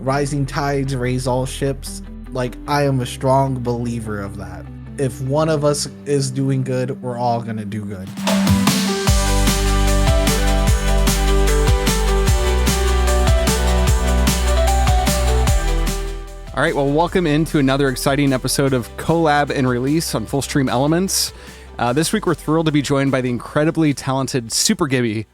rising tides raise all ships. Like, I am a strong believer of that. If one of us is doing good, we're all gonna do good. All right, well, welcome into another exciting episode of Collab and Release on Full Stream Elements. This week, we're thrilled to be joined by the incredibly talented Super Gibby.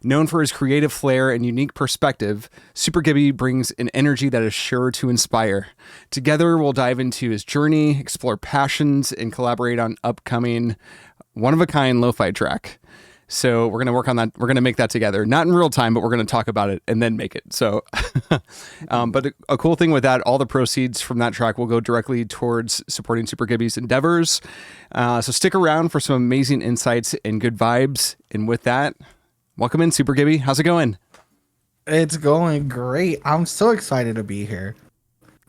Known for his creative flair and unique perspective, Super Gibby brings an energy that is sure to inspire. Together, we'll dive into his journey, explore passions, and collaborate on upcoming one-of-a-kind lo-fi track. So we're going to work on that. We're going to make that together. Not in real time, but we're going to talk about it and then make it. So, but a cool thing with that, all the proceeds from that track will go directly towards supporting Super Gibby's endeavors. So stick around for some amazing insights and good vibes. And with that, welcome in, Super Gibby. How's it going? It's going great. I'm so excited to be here.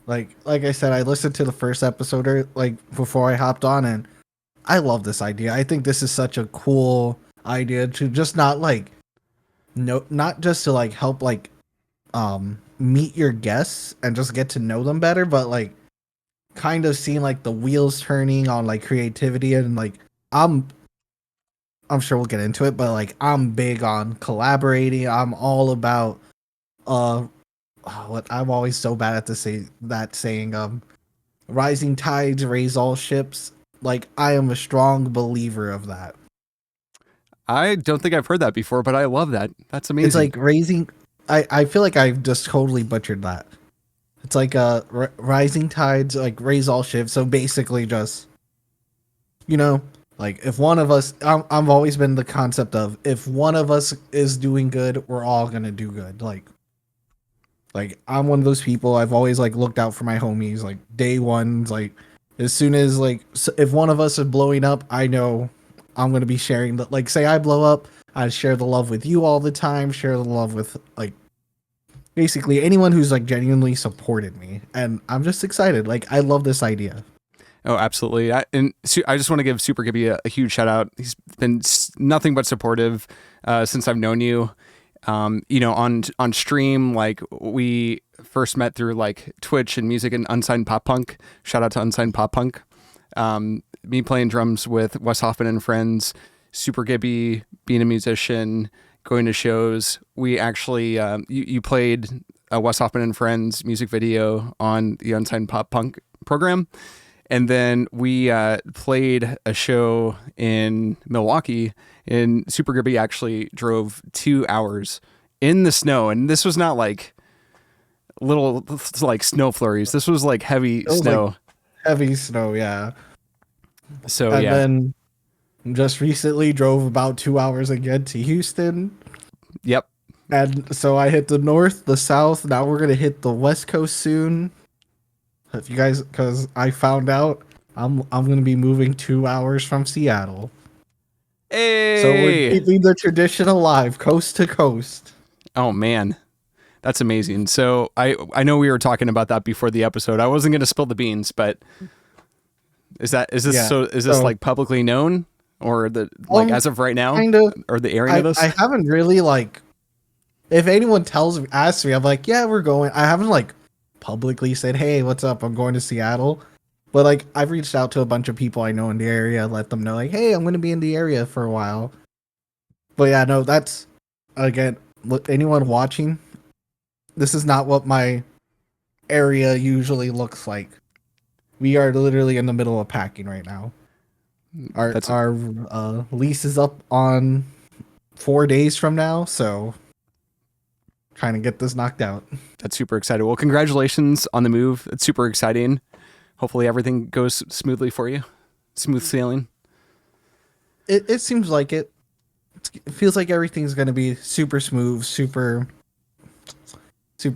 Like I said, I listened to the first episode before I hopped on, and I love this idea. I think this is such a cool idea to just not just to help meet your guests and just get to know them better, but kind of seeing the wheels turning on creativity, and I'm sure we'll get into it, but I'm big on collaborating. I'm all about what I'm always so bad at saying rising tides raise all ships. I am a strong believer of that. I don't think I've heard that before, but I love that. That's amazing. It's raising. I feel like I've just totally butchered that. It's rising tides raise all ships. So basically, just if one of us, I've always been the concept of if one of us is doing good, we're all gonna do good. I'm one of those people. I've always looked out for my homies. Day ones. As soon as if one of us is blowing up, I know I'm going to be sharing the, say I blow up, I share the love with you all the time, share the love with basically anyone who's genuinely supported me. And I'm just excited. I love this idea. Oh, absolutely. I just want to give Super Gibby a huge shout out. He's been nothing but supportive since I've known you. On stream, we first met through Twitch and music and Unsigned Pop Punk. Shout out to Unsigned Pop Punk. Me playing drums with Wes Hoffman and friends, Super Gibby being a musician, going to shows. We actually, you played a Wes Hoffman and friends music video on the Unsigned Pop Punk program. And then we played a show in Milwaukee, and Super Gibby actually drove 2 hours in the snow. And this was not little snow flurries. This was heavy snow. Heavy snow, yeah. So and then just recently drove about 2 hours again to Houston. Yep. And so I hit the north, the south. Now we're gonna hit the west coast soon. If you guys, because I found out I'm gonna be moving 2 hours from Seattle. Hey. So we're keeping the tradition alive, coast to coast. Oh man. That's amazing. So I know we were talking about that before the episode. I wasn't going to spill the beans, but is this publicly known, or as of right now, kind of, or the airing of this? I haven't really if anyone asks me, I'm yeah, we're going. I haven't publicly said, hey, what's up? I'm going to Seattle. But I've reached out to a bunch of people I know in the area, let them know hey, I'm going to be in the area for a while. But yeah, no, that's again, anyone watching, this is not what my area usually looks like. We are literally in the middle of packing right now. Our lease is up on 4 days from now, so trying to get this knocked out. That's super exciting. Well, congratulations on the move. It's super exciting. Hopefully everything goes smoothly for you. Smooth sailing. It seems like it. It feels like everything's going to be super smooth, super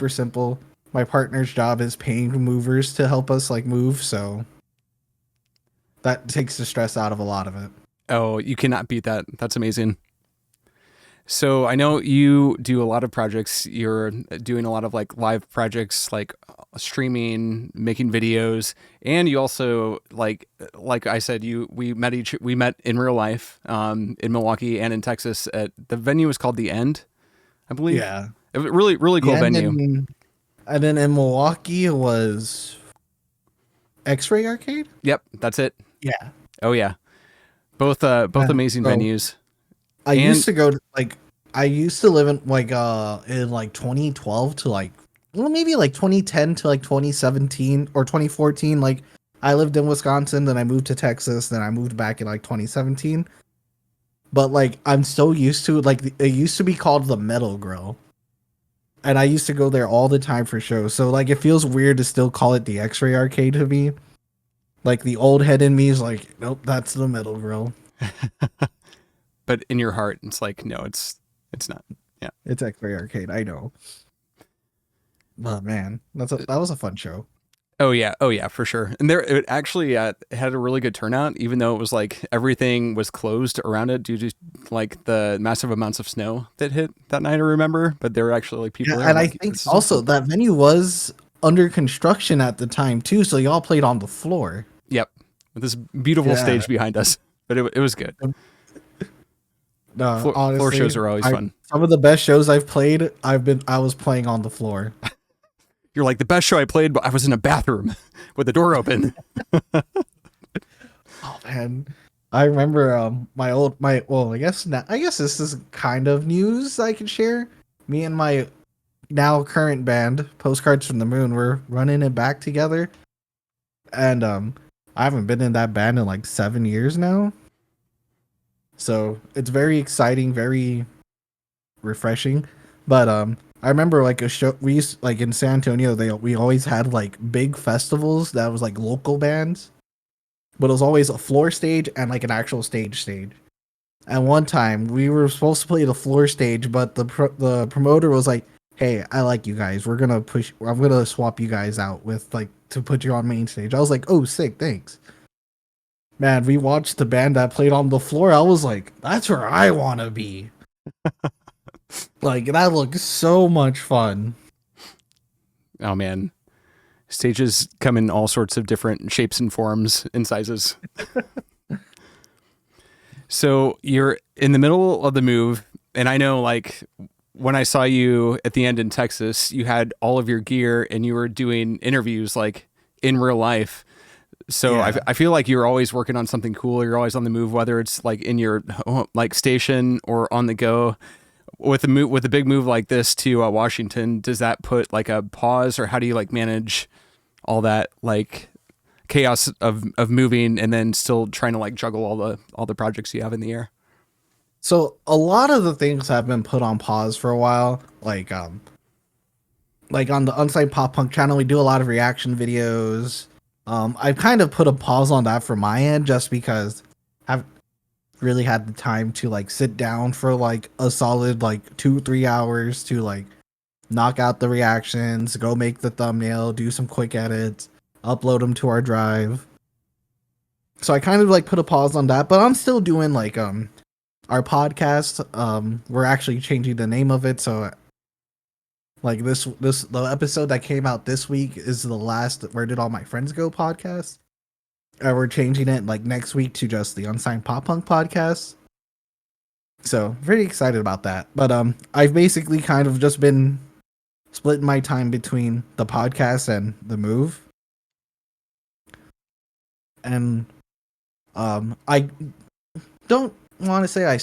simple. My partner's job is paying movers to help us move, so that takes the stress out of a lot of it. Oh, you cannot beat that. That's amazing. So I know you do a lot of projects. You're doing a lot of live projects, streaming, making videos, and you also like I said, we met in real life in Milwaukee and in Texas at the venue was called The End, I believe. Yeah, really cool venue. And then in Milwaukee it was X-Ray Arcade. Yep, that's it. Yeah. Oh yeah, both Yeah. amazing So venues. I used And to go to like I used to live in like 2012 to like well maybe like 2010 to like 2017 or 2014. Like I lived in Wisconsin, then I moved to Texas, then I moved back in like 2017. But like I'm so used to like it used to be called the Metal Grill, and I used to go there all the time for shows. So like it feels weird to still call it the X-Ray Arcade to me. Like the old head in me is like, nope, that's the Metal Grill. but in your heart, it's like no, it's not. Yeah. It's X-Ray Arcade. I know. But man, that was a fun show. Oh yeah, for sure. And there, it actually had a really good turnout, even though it was like everything was closed around it due to like the massive amounts of snow that hit that night. I remember, but there were actually like Yeah, people there. I'm and I like, think this is also awesome. that venue was under construction at the time too, so y'all played on the floor. Yep, with this beautiful Yeah. stage behind us, but it was good. No, Floor honestly, shows are always I fun. some of the best shows I've played, I was playing on the floor. You're like the best show I played, but I was in a bathroom with the door open. Oh man. I remember my well, I guess this is kind of news I can share. Me and my now current band, Postcards from the Moon, we're running it back together. And I haven't been in that band in like 7 years now. So it's very exciting, very refreshing. But I remember like a show we used like in San Antonio, we always had like big festivals that was like local bands, but it was always a floor stage and like an actual stage. And one time we were supposed to play the floor stage, but the promoter was like, "Hey, I like you guys. I'm gonna swap you guys out with like to put you on main stage." I was like, "Oh, sick, thanks." Man, we watched the band that played on the floor. I was like, "That's where I want to be." Like that looked so much fun. Oh man, stages come in all sorts of different shapes and forms and sizes. So you're in the middle of the move, and I know like when I saw you at the end in Texas, you had all of your gear and you were doing interviews like in real life. So Yeah. I feel like you're always working on something cool. You're always on the move, whether it's like in your like station or on the go. With a big move like this to Washington, does that put like a pause, or how do you like manage all that like chaos of moving and then still trying to like juggle all the projects you have in the air? So a lot of the things have been put on pause for a while. Like on the Unsigned Pop Punk channel, we do a lot of reaction videos. I've kind of put a pause on that for my end just because I've really had the time to like sit down for like a solid like 2-3 hours to like knock out the reactions, go make the thumbnail, do some quick edits, upload them to our drive. So I kind of like put a pause on that, but I'm still doing like our podcast. We're actually changing the name of it, so like this the episode that came out this week is the last Where Did All My Friends Go podcast. We're changing it like next week to just the Unsigned Pop Punk podcast. So very excited about that. But I've basically kind of just been splitting my time between the podcast and the move. And I don't want to say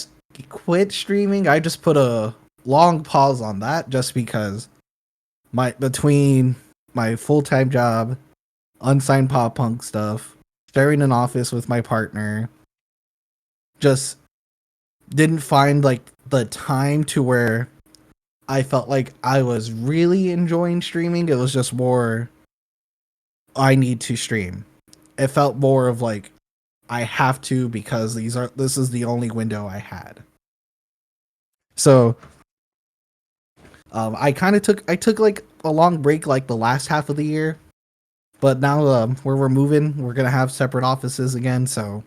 quit streaming. I just put a long pause on that just because my between my full-time job, unsigned pop punk stuff, sharing an office with my partner, just didn't find like the time to where I felt like I was really enjoying streaming. It was just more I need to stream. It felt more of like I have to because this is the only window I had. So I took like a long break like the last half of the year, but now where we're moving, we're gonna have separate offices again. So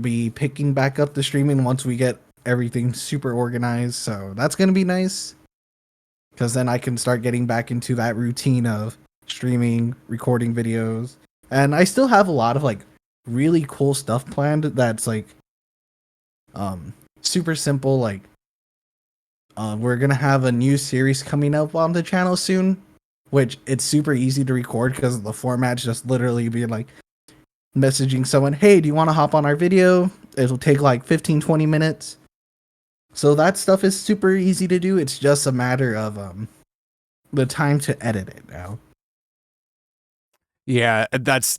be picking back up the streaming once we get everything super organized. So that's gonna be nice because then I can start getting back into that routine of streaming, recording videos, and I still have a lot of like really cool stuff planned. That's like super simple, like We're gonna have a new series coming up on the channel soon, which it's super easy to record because the format's just literally being like messaging someone, hey, do you want to hop on our video? It'll take like 15-20 minutes. So that stuff is super easy to do. It's just a matter of the time to edit it now. Yeah, that's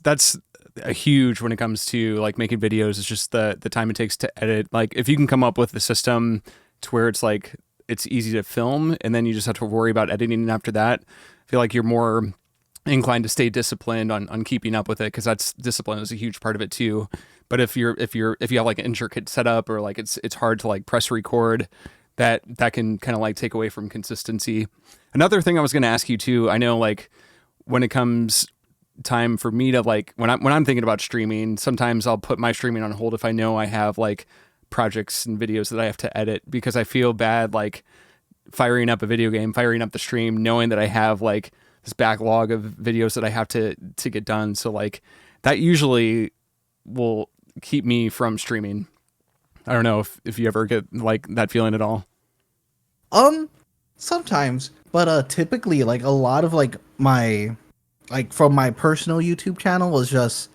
a huge when it comes to like making videos. It's just the time it takes to edit. Like if you can come up with a system to where it's like it's easy to film and then you just have to worry about editing after that, I feel like you're more inclined to stay disciplined on keeping up with it, because that's discipline is a huge part of it too. But if you have like an intricate setup, or like it's hard to like press record, that can kind of like take away from consistency. Another thing I was going to ask you too, I know like when it comes time for me to like when I'm thinking about streaming, sometimes I'll put my streaming on hold if I know I have like projects and videos that I have to edit, because I feel bad like firing up a video game, firing up the stream, knowing that I have like this backlog of videos that I have to get done. So like that usually will keep me from streaming. I don't know if you ever get like that feeling at all. Um, Sometimes, but typically like a lot of like my like from my personal YouTube channel was just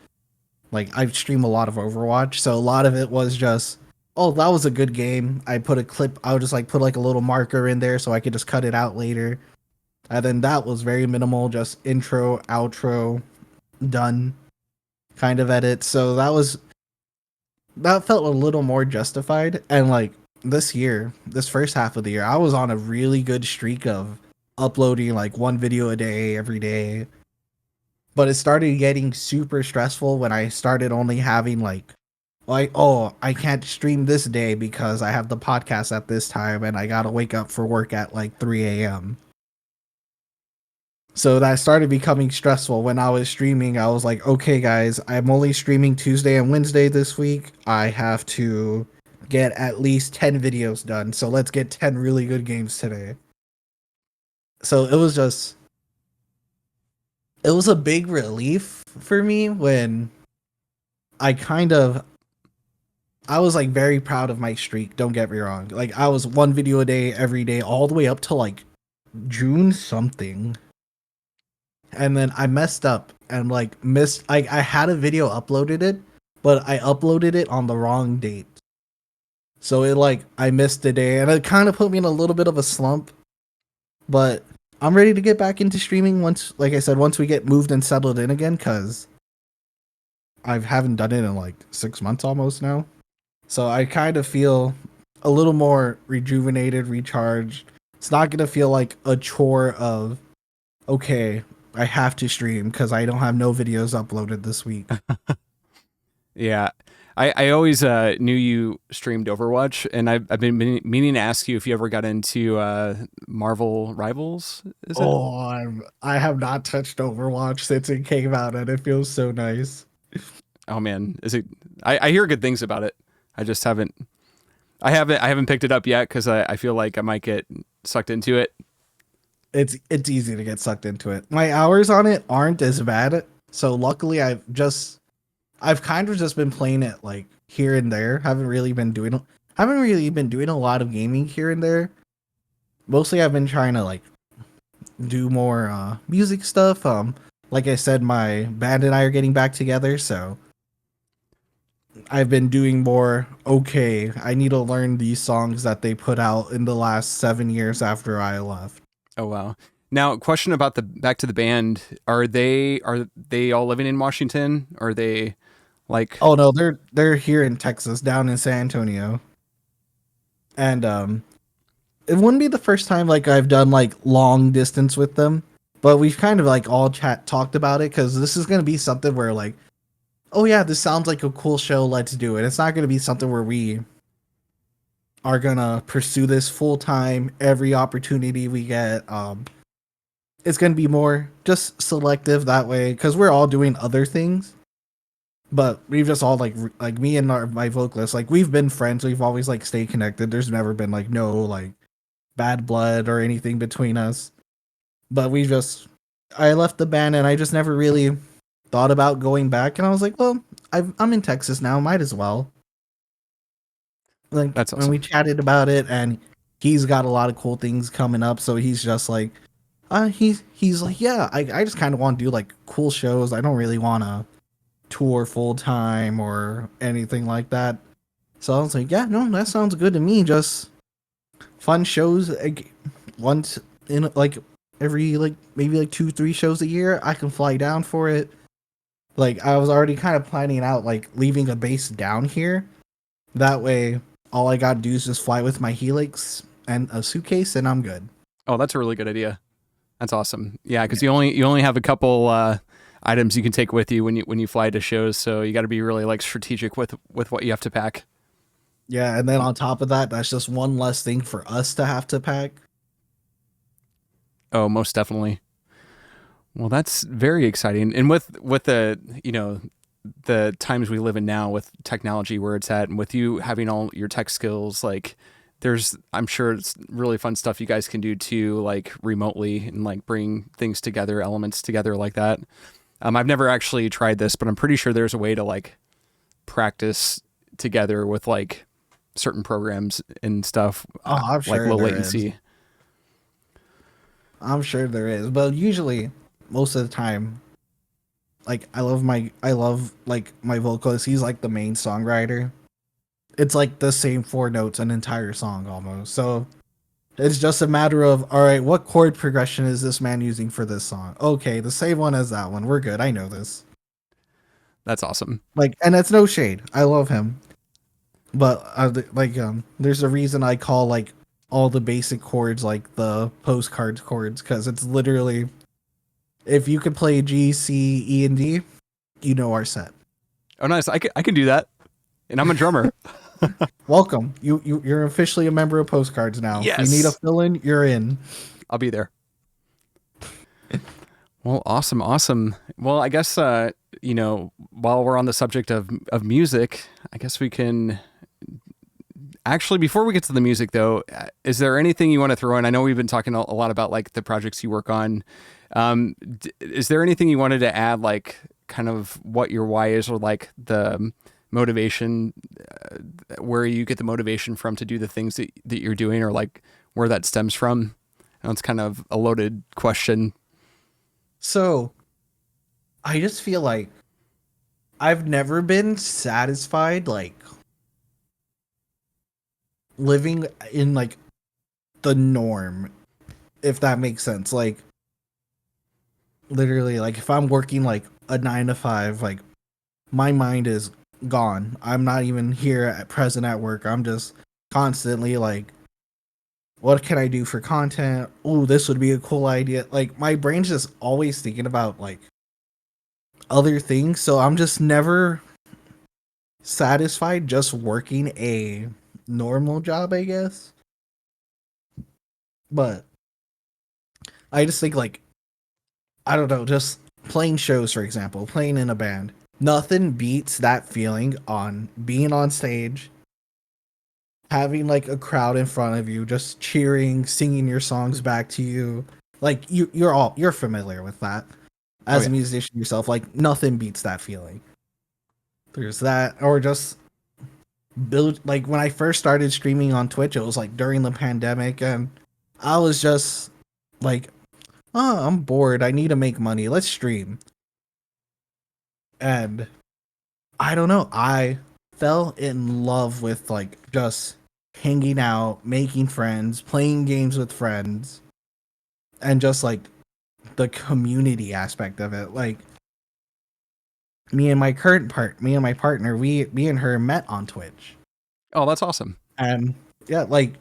like I stream a lot of Overwatch, so a lot of it was just, oh, that was a good game. I put a clip. I would just like put like a little marker in there so I could just cut it out later. And then that was very minimal, just intro, outro, done kind of edit. So that felt a little more justified. And like this year, this first half of the year, I was on a really good streak of uploading like one video a day every day. But it started getting super stressful when I started only having like, oh, I can't stream this day because I have the podcast at this time and I gotta wake up for work at like 3 a.m. So that started becoming stressful. When I was streaming, I was like, okay, guys, I'm only streaming Tuesday and Wednesday this week. I have to get at least 10 videos done. So let's get 10 really good games today. So it was a big relief for me when I kind of, I was like very proud of my streak. Don't get me wrong. Like I was one video a day every day all the way up to like June something. And then I messed up and like missed like I had a video uploaded it, but I uploaded it on the wrong date. So it like I missed the day and it kind of put me in a little bit of a slump. But I'm ready to get back into streaming once, like I said, once we get moved and settled in again, cuz I haven't done it in like 6 months almost now. So I kind of feel a little more rejuvenated, recharged. It's not going to feel like a chore of, okay, I have to stream because I don't have no videos uploaded this week. Yeah. I always knew you streamed Overwatch, and I've been meaning to ask you if you ever got into Marvel Rivals. Is it? Oh, I have not touched Overwatch since it came out, and it feels so nice. Oh man, is it? I hear good things about it. I just haven't. I haven't picked it up yet because I feel like I might get sucked into it. It's easy to get sucked into it. My hours on it aren't as bad, so luckily I've kind of just been playing it like here and there. Haven't really been doing a lot of gaming here and there. Mostly I've been trying to like do more music stuff. Like I said, my band and I are getting back together, so I've been doing more. Okay, I need to learn these songs that they put out in the last 7 years after I left. Oh wow. Now, question about the back to the band. Are they all living in Washington? Are they like? Oh no, they're here in Texas, down in San Antonio, and it wouldn't be the first time like I've done like long distance with them, but we've kind of like all chat talked about it because this is gonna be something where like, oh yeah, this sounds like a cool show, let's do it. It's not gonna be something where we are gonna pursue this full time every opportunity we get. It's gonna be more just selective that way because we're all doing other things. But we've just all like me and my vocalist, like we've been friends. We've always like stayed connected. There's never been like no like bad blood or anything between us. But I left the band and I just never really thought about going back. And I was like, well, I'm in Texas now, might as well. Like That's when we awesome. chatted about it, and he's got a lot of cool things coming up, so he's just like he's like, yeah, I just kind of want to do like cool shows. I don't really want to tour full time or anything like that. So I was like, yeah, no, that sounds good to me. Just fun shows, like, once in like every like maybe like 2 3 shows a year. I can fly down for it. Like I was already kind of planning out like leaving a base down here. That way, all I gotta do is just fly with my Helix and a suitcase, and I'm good. Oh, that's a really good idea. That's awesome. Yeah, because you only have a couple items you can take with you when you fly to shows, so you got to be really like strategic with what you have to pack. Yeah, and then on top of that, that's just one less thing for us to have to pack. Oh, most definitely. Well, that's very exciting. And with the the times we live in now with technology where it's at, and with you having all your tech skills, like there's I'm sure it's really fun stuff you guys can do too, like remotely and like bring things together, elements together like that. I've never actually tried this, but I'm pretty sure there's a way to like practice together with like certain programs and stuff, Oh, I'm like sure low there is. latency. I'm sure there is, but usually, most of the time, like I love like my vocalist. He's like the main songwriter. It's like the same 4 notes an entire song almost. So it's just a matter of, all right, what chord progression is this man using for this song? Okay, the same one as that one. We're good. I know this. That's awesome. Like, and that's no shade. I love him, but there's a reason I call like all the basic chords like the postcards chords, because it's literally, if you could play G, C, E, and D, you know our set. Oh, nice. I can do that, and I'm a drummer. Welcome. You're officially a member of Postcards now. If you need a Yes, fill in, you're in. I'll be there. Well, awesome, awesome. Well, I guess while we're on the subject of music, I guess we can actually, before we get to the music though, is there anything you want to throw in? I know we've been talking a lot about like the projects you work on. Is there anything you wanted to add, like kind of what your why is, or like the motivation, where you get the motivation from to do the things that you're doing, or like where that stems from? I know it's kind of a loaded question. So I just feel like I've never been satisfied like living in like the norm, if that makes sense. Like literally, like if I'm working like a 9 to 5, like my mind is gone. I'm not even here at present at work. I'm just constantly like, what can I do for content? Oh, this would be a cool idea. Like my brain's just always thinking about like other things, so I'm just never satisfied just working a normal job, I guess. But I just think like, I don't know, just playing shows, for example, playing in a band. Nothing beats that feeling on being on stage, having like a crowd in front of you, just cheering, singing your songs back to you. Like you're familiar with that Oh as a yeah. musician yourself. Like nothing beats that feeling. There's that, or just build, like when I first started streaming on Twitch, it was like during the pandemic, and I was just like, oh, I'm bored. I need to make money. Let's stream. And I don't know. I fell in love with like just hanging out, making friends, playing games with friends, and just like the community aspect of it. Like me and my partner, me and her met on Twitch. Oh, that's awesome. And yeah, like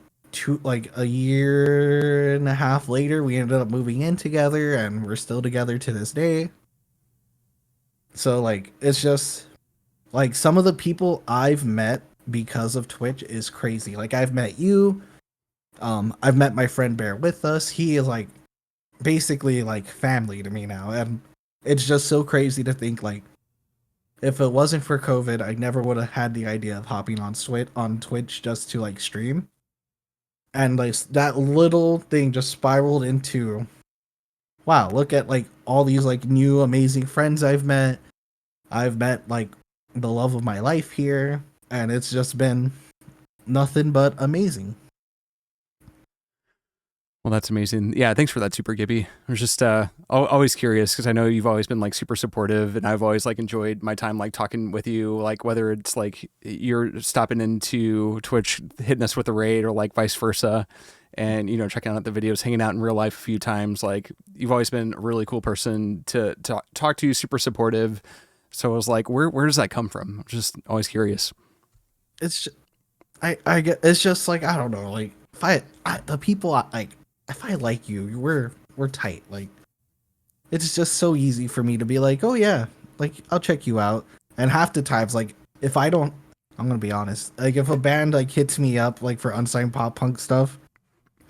a year and a half later, we ended up moving in together, and we're still together to this day. So like it's just like some of the people I've met because of Twitch is crazy. Like I've met you, I've met my friend Bear with us. He is like basically like family to me now, and it's just so crazy to think like if it wasn't for COVID, I never would have had the idea of hopping on Twitch just to like stream. And like that little thing just spiraled into, wow, look at like all these like new amazing friends I've met. I've met like the love of my life here, and it's just been nothing but amazing. Well, that's amazing. Yeah, thanks for that, Super Gibby. I was just always curious because I know you've always been like super supportive, and I've always like enjoyed my time like talking with you. Like whether it's like you're stopping into Twitch, hitting us with a raid, or like vice versa, and checking out the videos, hanging out in real life a few times. Like you've always been a really cool person to talk to, super supportive. So I was like, where does that come from? I'm just always curious. It's I get it's just like I don't know, like if the people like if I like you, we're tight. Like it's just so easy for me to be like, oh yeah, like I'll check you out. And half the times, like if I don't, I'm gonna be honest, like if a band like hits me up like for unsigned pop punk stuff,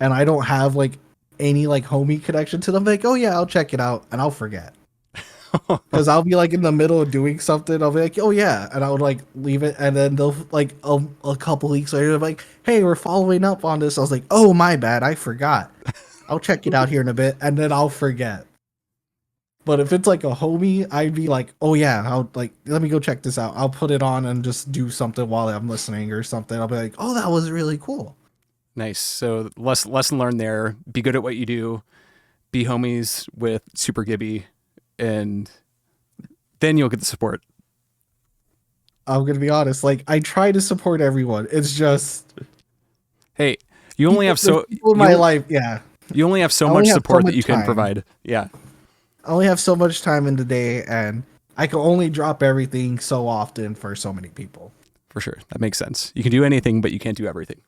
and I don't have like any like homie connection to them, like oh yeah, I'll check it out, and I'll forget. Because I'll be like in the middle of doing something, I'll be like, oh yeah, and I'll like leave it, and then they'll like a couple weeks later, they're like, hey, we're following up on this. I was like, oh my bad, I forgot. I'll check it out here in a bit, and then I'll forget. But if it's like a homie, I'd be like, oh yeah, I'll like let me go check this out. I'll put it on and just do something while I'm listening or something. I'll be like, oh, that was really cool. Nice. So lesson learned there. Be good at what you do. Be homies with Super Gibby, and then you'll get the support. I'm gonna be honest, like I try to support everyone. It's just Hey, you only have so people in my life, yeah. you only have so I much only have so support that much you can time. provide. Yeah, I only have so much time in the day, and I can only drop everything so often for so many people. for sure. That makes sense. You can do anything, but you can't do everything.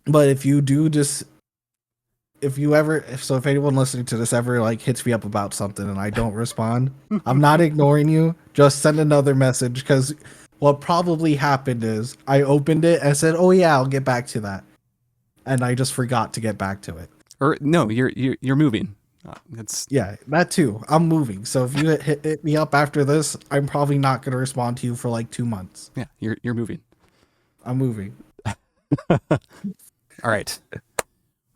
But if you do just if anyone listening to this ever like hits me up about something and I don't respond, I'm not ignoring you. Just send another message, because what probably happened is I opened it and said, "Oh yeah, I'll get back to that," and I just forgot to get back to it. Or no, you're moving. It's Yeah, that too. I'm moving, so if you hit me up after this, I'm probably not going to respond to you for like 2 months. yeah, you're moving. I'm moving. All right.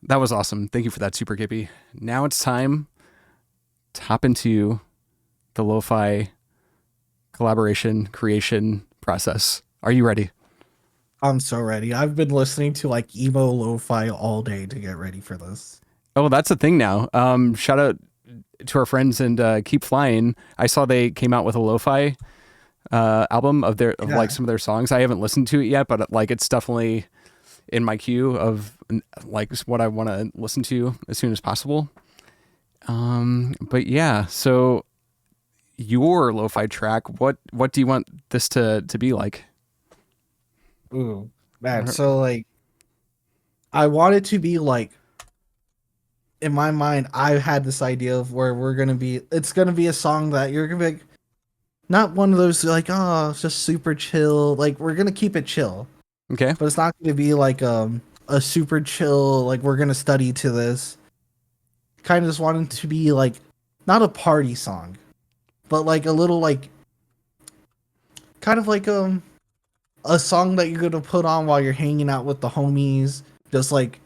That was awesome. Thank you for that, Super Gibby. Now it's time to hop into the Lofi collaboration creation process. Are you ready? I'm so ready. I've been listening to like emo lo-fi all day to get ready for this. Oh, that's a thing now. Shout out to our friends and Keep Flying. I saw they came out with a lo-fi album of like some of their songs. I haven't listened to it yet, but like it's definitely in my queue of like what I want to listen to as soon as possible. But yeah, so your lo-fi track, what do you want this to be like? Ooh, man. So like, I want it to be like, in my mind, I had this idea of where it's gonna be a song that you're gonna be like, not one of those like, oh, it's just super chill. Like we're gonna keep it chill, Okay. but it's not gonna be like a super chill, like we're gonna study to this. Kind of just wanting to be like, not a party song, but like a little like, kind of like a song that you're gonna put on while you're hanging out with the homies, just like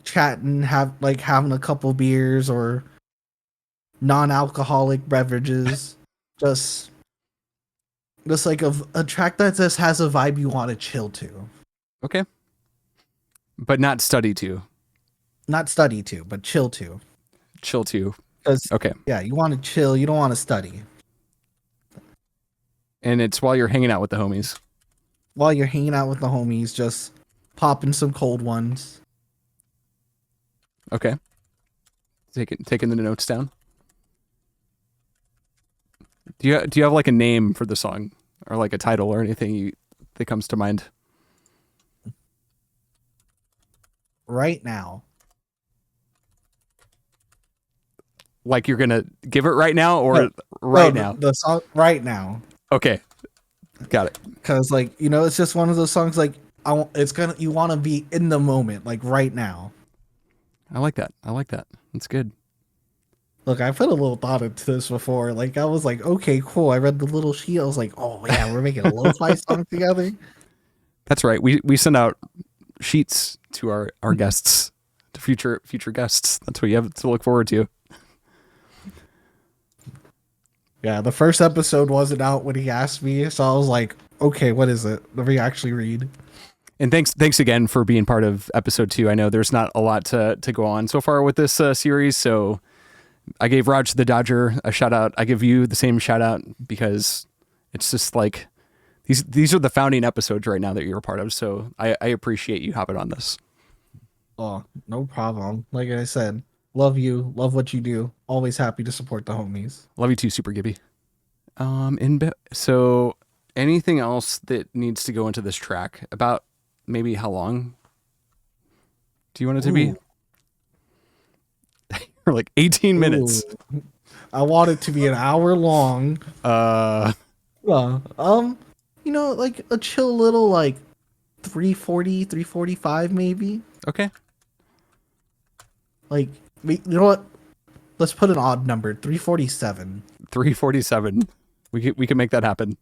chatting, having a couple beers or non-alcoholic beverages, just like a track that just has a vibe you want to chill to. Okay. But not study to. Not study to, but chill to. Chill to. Because Okay. yeah, you want to chill, you don't want to study. And it's while you're hanging out with the homies. While you're hanging out with the homies, just popping some cold ones. Okay. Taking the notes down. Do you have like a name for the song or like a title or anything that comes to mind? Right now. Like you're gonna give it right now or right now? The song right now. Okay, got it. Because like it's just one of those songs like you want to be in the moment like right now. I like that. That's good. Look, I put a little thought into this before. Like I was like, okay, cool. I read the little sheet. I was like, oh yeah, we're making a lo-fi song together. That's right. We send out sheets to our guests, to future guests. That's what you have to look forward to. Yeah, the first episode wasn't out when he asked me, so I was like, okay, what is it? Let me actually read. And thanks again for being part of episode 2. I know there's not a lot to go on so far with this series, so I gave Raj the Dodger a shout out. I give you the same shout out because it's just like these are the founding episodes right now that you're a part of. So I appreciate you hopping on this. Oh, no problem. Like I said, love you, love what you do. Always happy to support the homies. Love you too, Super Gibby. So anything else that needs to go into this track? About maybe how long do you want it to be? Or like 18 minutes. I want it to be an hour long. You know, like a chill little like 340, 345 maybe. Okay. Like, you know what? Let's put an odd number, 347. 347. We can make that happen.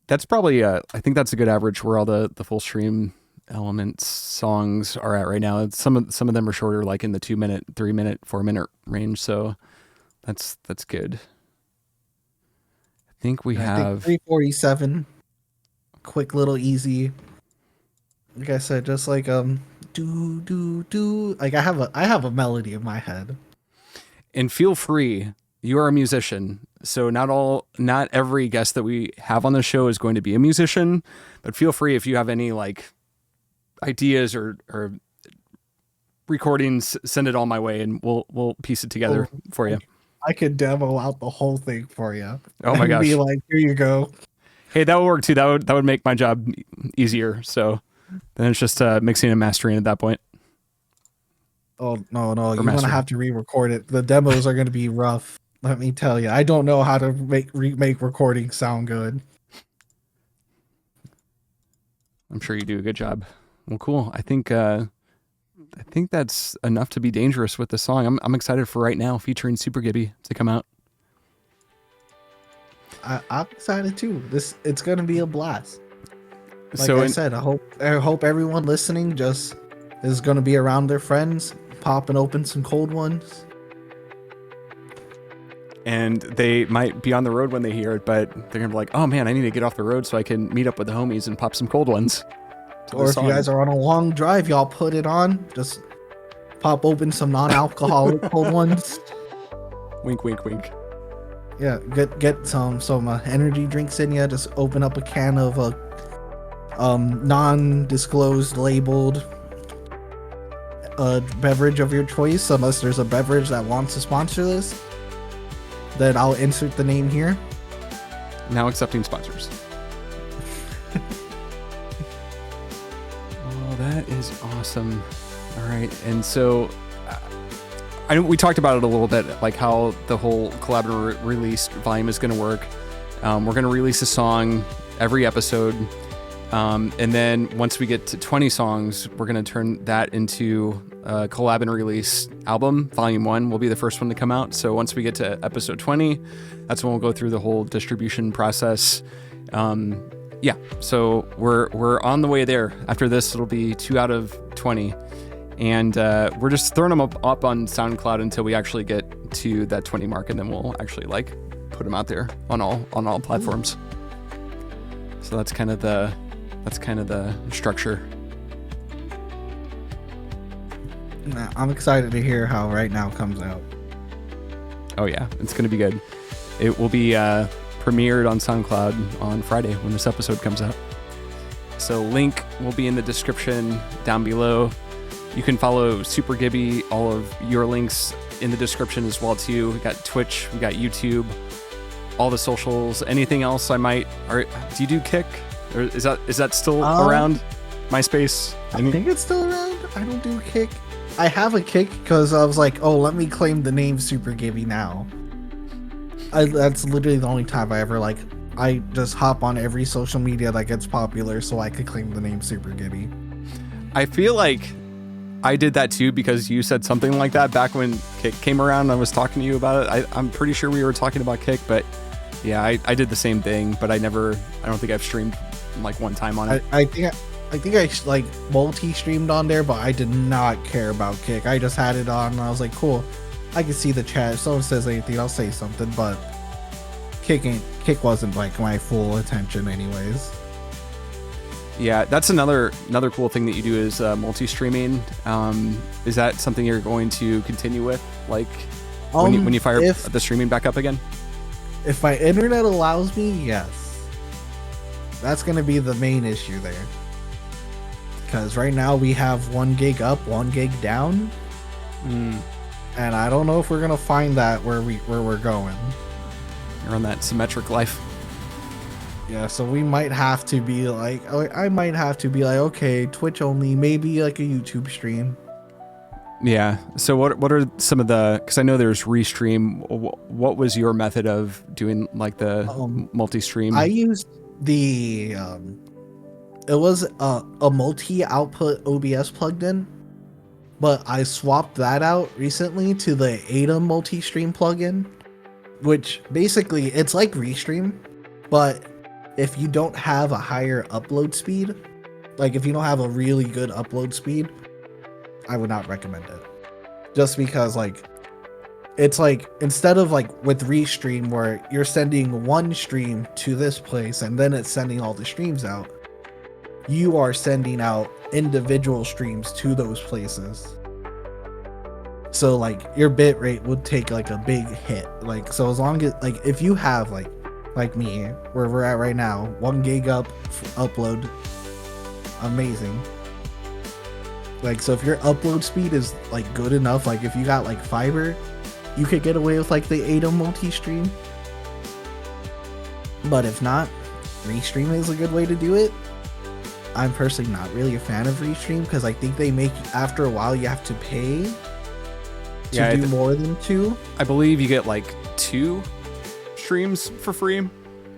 That's probably I think that's a good average where all the full stream elements songs are at right now. Some of them are shorter, like in the 2 minute, 3 minute, 4 minute range. So that's good. I think we have 347. Quick little easy. Like I said, just like do like I have a melody in my head. And feel free, you are a musician. So not every guest that we have on the show is going to be a musician, but feel free if you have any like ideas or recordings, send it all my way and we'll piece it together for you. I could demo out the whole thing for you. Oh my gosh. Be like, here you go. Hey, that would work too. That would make my job easier. So then it's just mixing and mastering at that point. Oh no, you're gonna have to re-record it. The demos are gonna be rough. Let me tell you. I don't know how to make recordings sound good. I'm sure you do a good job. Well, cool. I think that's enough to be dangerous with the song. I'm excited for Right Now featuring Super Gibby to come out. I'm excited too. It's gonna be a blast. Like So I said, I hope everyone listening just is gonna be around their friends, popping open some cold ones. And they might be on the road when they hear it, but they're gonna be like, "Oh man, I need to get off the road so I can meet up with the homies and pop some cold ones." Or if you guys are on a long drive, y'all put it on. Just pop open some non-alcoholic cold ones. Wink, wink, wink. Yeah, get some energy drinks in you. Just open up a can of a non-disclosed labeled beverage of your choice, unless there's a beverage that wants to sponsor this. Then I'll insert the name here. Now accepting sponsors. Oh, that is awesome. All right, and so we talked about it a little bit, like how the whole Collab Release volume is going to work. We're going to release a song every episode. And then once we get to 20 songs, we're going to turn that into a Collab and Release album. Volume 1 will be the first one to come out. So once we get to episode 20, that's when we'll go through the whole distribution process. Yeah, so we're on the way there. After this, it'll be 2 out of 20. And we're just throwing them up on SoundCloud until we actually get to that 20 mark, and then we'll actually like put them out there on all platforms. So that's kind of the structure. I'm excited to hear how Right Now comes out. Oh yeah, it's gonna be good. It will be premiered on SoundCloud on Friday when this episode comes out. So link will be in the description down below. You can follow Super Gibby. All of your links in the description as well too. We got Twitch, we got YouTube, all the socials. Anything else I might? Do you do Kick? Or is that still around? MySpace? I think it's still around. I don't do Kick. I have a Kick because I was like, oh, let me claim the name Super Gibby now. That's literally the only time I just hop on every social media that gets popular so I could claim the name Super Gibby. I feel like I did that too because you said something like that back when Kick came around and I was talking to you about it. I'm pretty sure we were talking about Kick, but yeah, I did the same thing, but I don't think I've streamed like one time on it. I think I like multi-streamed on there, but I did not care about Kick. I just had it on and I was like, cool, I can see the chat. If someone says anything, I'll say something, but Kick wasn't like my full attention anyways. Yeah, that's another cool thing that you do is multi-streaming. Is that something you're going to continue with, like when you fire the streaming back up again? If my internet allows me, yes. That's going to be the main issue there. Because right now we have 1 gig up, 1 gig down. And I don't know if we're going to find that where we're going. You're on that symmetric life. Yeah, so we might have to be like, I might have to be like, okay, Twitch only, maybe like a YouTube stream. Yeah. So what are some of the, because I know there's Restream. What was your method of doing like the multi-stream? I used the, it was a multi-output OBS plugged in, but I swapped that out recently to the ADAM multi-stream plugin, which basically it's like Restream, but if you don't have a higher upload speed, like if you don't have a really good upload speed, I would not recommend it. Just because like, it's like, instead of like with Restream where you're sending one stream to this place and then it's sending all the streams out, you are sending out individual streams to those places. So like your bit rate would take like a big hit. Like, so as long as like, if you have like me, where we're at right now, 1 gig up upload, amazing. Like, so if your upload speed is like good enough, like if you got like fiber, you could get away with like the ADAM multi-stream. But if not, Restream is a good way to do it. I'm personally not really a fan of Restream because I think they make, after a while, you have to pay to do more than 2. I believe you get like 2 streams for free,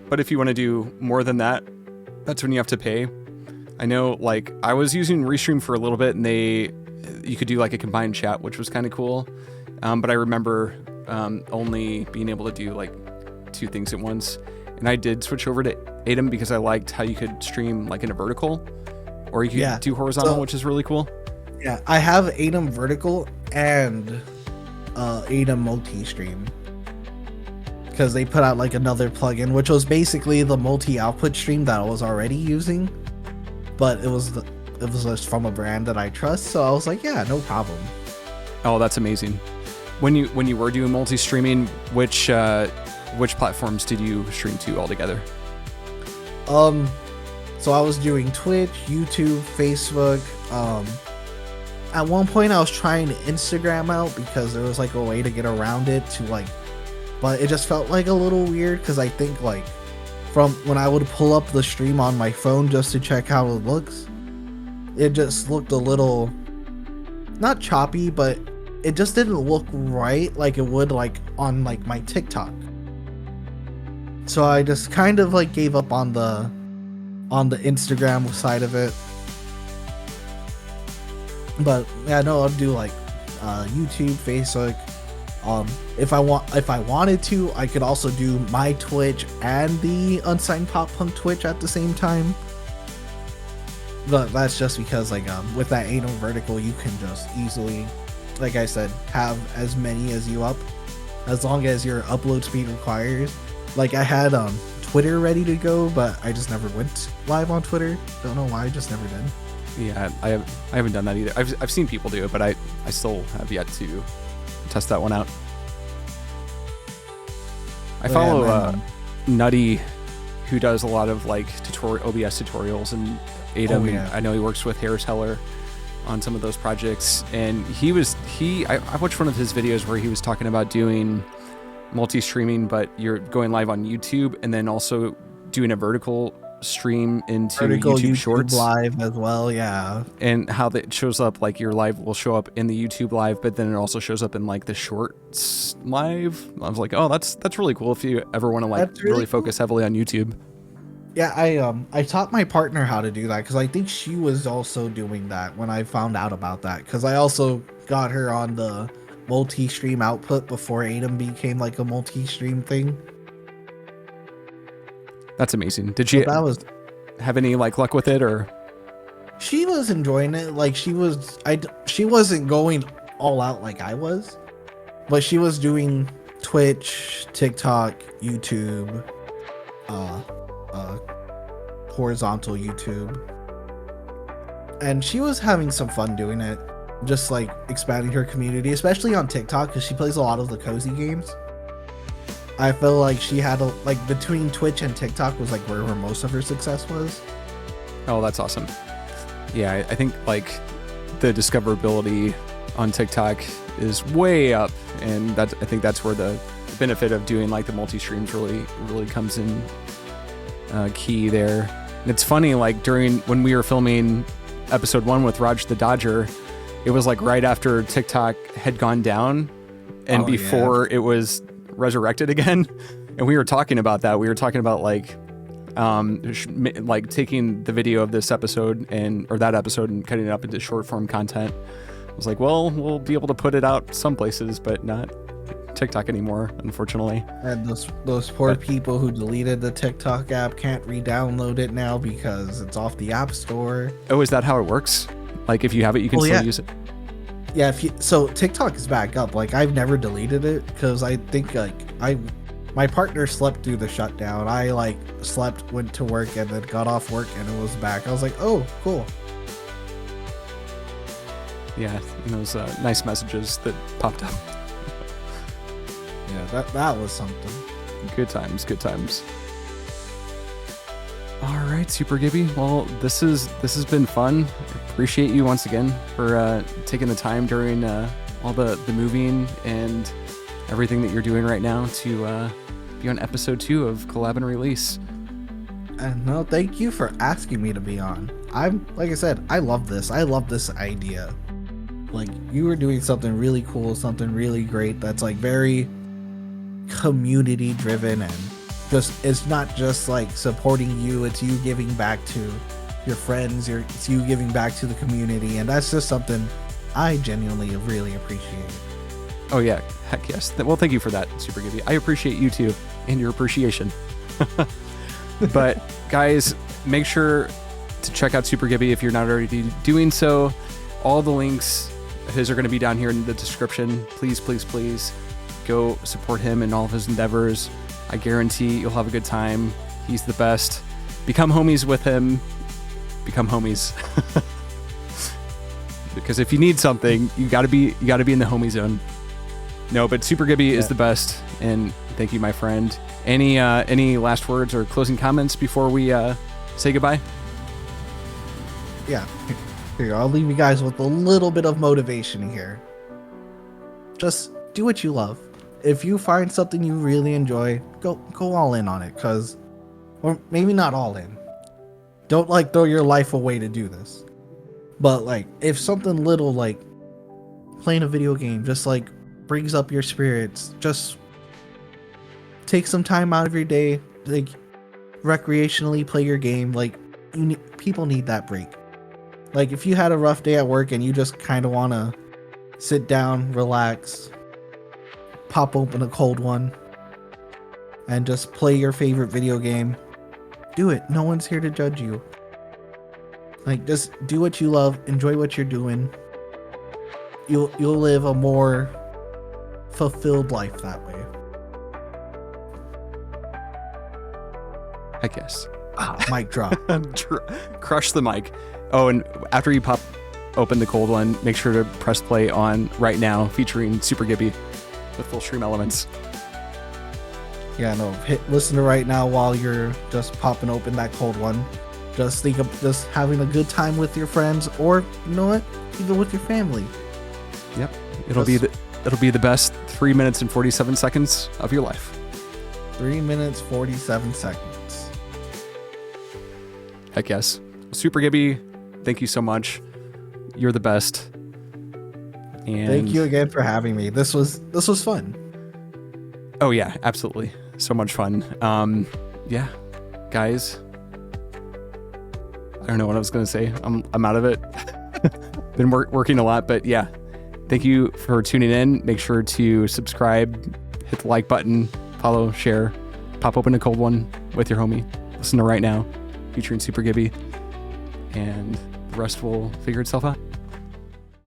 but if you want to do more than that, that's when you have to pay. I know, like, I was using Restream for a little bit, and you could do like a combined chat, which was kind of cool. But I remember only being able to do like 2 things at once, and I did switch over to ADAM because I liked how you could stream like in a vertical, or you could do horizontal, which is really cool. Yeah, I have ADAM vertical and ADAM multi-stream, because they put out like another plugin, which was basically the multi-output stream that I was already using, but it was just from a brand that I trust, so I was like, yeah, no problem. Oh, that's amazing. When you were doing multi-streaming, which platforms did you stream to altogether? So I was doing Twitch, YouTube, Facebook. At one point I was trying Instagram out because there was like a way to get around it to like, but it just felt like a little weird because I think like from when I would pull up the stream on my phone just to check how it looks, it just looked a little, not choppy, but it just didn't look right like it would like on like my TikTok. So I just kind of like gave up on the Instagram side of it. But yeah, no, I'll do like YouTube, Facebook. If I wanted to, I could also do my Twitch and the Unsigned Pop Punk Twitch at the same time. But that's just because like with that ADAM vertical, you can just easily, like I said, have as many as you up, as long as your upload speed requires. Like I had Twitter ready to go, but I just never went live on Twitter. Don't know why, I just never did. Yeah, I haven't done that either. I've seen people do it, but I still have yet to test that one out. I follow Nutty, who does a lot of like OBS tutorials and ADAM. Oh, yeah. I know he works with Harris Heller on some of those projects, and I watched one of his videos where he was talking about doing multi-streaming, but you're going live on YouTube and then also doing a vertical stream into YouTube Shorts live as well. Yeah, and how that shows up, like your live will show up in the YouTube live, but then it also shows up in like the Shorts live. I was like, oh, that's really cool if you ever want to like really focus heavily on YouTube. Yeah, I taught my partner how to do that because I think she was also doing that when I found out about that, because I also got her on the multi-stream output before ADAM became like a multi-stream thing. That's amazing. Did she have any like luck with it, or? She was enjoying it. Like she wasn't going all out like I was, but she was doing Twitch, TikTok, YouTube, horizontal YouTube. and she was having some fun doing it, just like expanding her community, especially on TikTok because she plays a lot of the cozy games. I feel like she had like between Twitch and TikTok was like where most of her success was. Oh, that's awesome. Yeah, I think like the discoverability on TikTok is way up, and I think that's where the benefit of doing like the multi-streams really comes in key there. And it's funny, like when we were filming episode 1 with Raj the Dodger, it was like right after TikTok had gone down and before it was resurrected again. And we were talking about that. We were talking about like taking the video of this episode or that episode and cutting it up into short form content. I was like, well, we'll be able to put it out some places, but not TikTok anymore, unfortunately. And those poor people who deleted the TikTok app can't re-download it now because it's off the App Store. Oh, is that how it works? Like if you have it, you can still use it? Yeah, so TikTok is back up. Like I've never deleted it because I think like my partner slept through the shutdown. I like slept, went to work, and then got off work and it was back. I was like, oh, cool. Yeah, and those nice messages that popped up. Yeah, that was something. Good times, good times. All right, Super Gibby. Well, this has been fun. Appreciate you once again for taking the time during all the moving and everything that you're doing right now to be on episode 2 of Collab Release. And no, thank you for asking me to be on. Like I said, I love this. I love this idea. Like you were doing something really cool, something really great that's like very community driven, and just it's not just like supporting you, it's you giving back to your friends, it's you giving back to the community, and that's just something I genuinely really appreciate. Oh yeah, heck yes. Well, thank you for that, Super Gibby. I appreciate you too and your appreciation. But guys, make sure to check out Super Gibby if you're not already doing so. All the links of his are going to be down here in the description. Please, please, please go support him in all of his endeavors. I guarantee you'll have a good time. He's the best. Become homies with him. Become homies. Because if you need something, you gotta be in the homie zone. No, but Super Gibby is the best, and thank you, my friend. Any last words or closing comments before we say goodbye? Yeah, here, I'll leave you guys with a little bit of motivation here. Just do what you love. If you find something you really enjoy, go all in on it, or maybe not all in. Don't like throw your life away to do this. But like, if something little like playing a video game just like brings up your spirits, just take some time out of your day, like recreationally play your game. Like people need that break. Like if you had a rough day at work and you just kind of want to sit down, relax, pop open a cold one, and just play your favorite video game, do it. No one's here to judge you. Like, just do what you love, enjoy what you're doing. You'll live a more fulfilled life that way. I guess. Mic drop. Crush the mic. Oh, and after you pop open the cold one, make sure to press play on Right Now, featuring Super Gibby with full stream elements. Yeah, no, listen to Right Now while you're just popping open that cold one. Just think of just having a good time with your friends, or you know what, even with your family. Yep, it'll be the best 3 minutes and 47 seconds of your life. 3 minutes 47 seconds. Heck yes. Super Gibby, thank you so much. You're the best. And thank you again for having me. This was fun. Oh yeah, absolutely. So much fun. Yeah, guys. I don't know what I was gonna say. I'm out of it. Been working a lot, but yeah. Thank you for tuning in. Make sure to subscribe, hit the like button, follow, share, pop open a cold one with your homie. Listen to Right Now, featuring Super Gibby, and the rest will figure itself out.